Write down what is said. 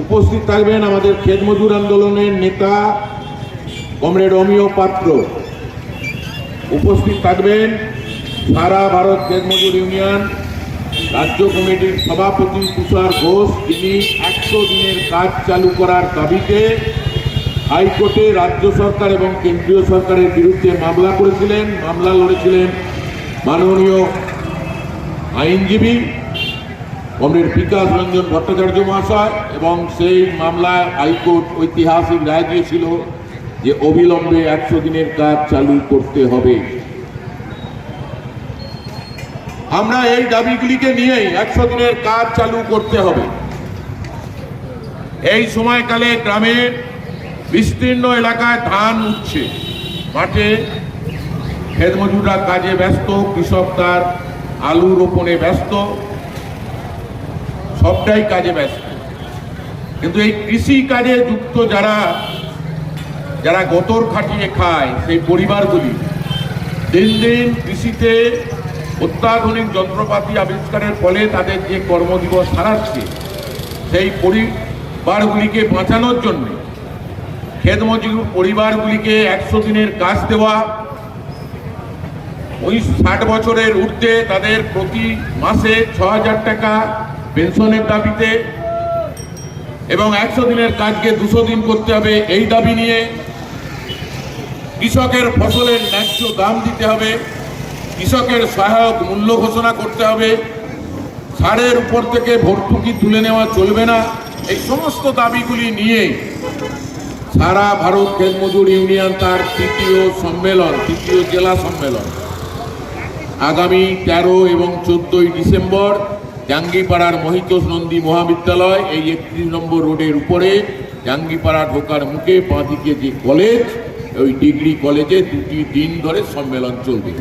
উপস্থিত থাকবেন আমাদের ক্ষেত মজুর আন্দোলনের নেতা কমরেড অমিয় পাত্র। উপস্থিত থাকবেন সারা ভারত ক্ষেত মজুর ইউনিয়ন রাজ্য কমিটির সভাপতি তুষার ঘোষ, যিনি 100 দিনের কাজ চালু করার দাবিতে হাইকোর্টে রাজ্য সরকার এবং কেন্দ্রীয় সরকারের বিরুদ্ধে মামলা করেছিলেন। মামলা লড়েছিলেন মাননীয় আইনজীবী কমরেড বিকাশ রঞ্জন ভট্টাচার্য মহাশয়, এবং সেই মামলায় হাইকোর্ট ঐতিহাসিক রায় দিয়েছিল যে অবিলম্বে 100 দিনের কাজ চালু করতে হবে। আমরা এই দাবিগুলিকে নিয়েই 100 দিনের কাজ চালু করতে হবে। এই সময়কালে গ্রামের বিস্তীর্ণ এলাকায় ধান উঠছে, মাঠে ক্ষেত মজুররা কাজে ব্যস্ত, কৃষক তার আলু রোপণে ব্যস্ত, সবটাই কাজে ব্যস্ত। কিন্তু এই কৃষি কাজে যুক্ত যারা গতর খাটিয়ে খায়, সেই পরিবারগুলি দিন দিন কৃষিতে অত্যাধুনিক যন্ত্রপাতি আবিষ্কারের ফলে তাদের যে কর্মদিবস হারাচ্ছে, সেই পরিবারগুলিকে বাঁচানোর জন্য ক্ষেত মজুর পরিবারগুলিকে 100 দিনের কাজ দেওয়া, 60 বছরের ঊর্ধ্বে তাদের প্রতি মাসে 6000 টাকা পেনশনের দাবিতে, এবং 100 দিনের কাজকে 200 দিন করতে হবে, এই দাবি নিয়ে কৃষকের ফসলের ন্যায্য দাম দিতে হবে, কৃষকের সহায়ক মূল্য ঘোষণা করতে হবে, সারের উপর থেকে ভর্তুকি তুলে নেওয়া চলবে না। এই সমস্ত দাবিগুলি নিয়ে সারা ভারত ক্ষেত মজুর ইউনিয়ন তার তৃতীয় জেলা সম্মেলন আগামী 13 এবং 14 ডিসেম্বর জাঙ্গিপাড়ার মহিতোষ নন্দী মহাবিদ্যালয়, এই 31 নম্বর রোডের উপরে জাঙ্গিপাড়া ঢোকার মুখে বাঁদিকে যে কলেজ, ওই ডিগ্রি কলেজে 2টি দিন ধরে সম্মেলন চলবে।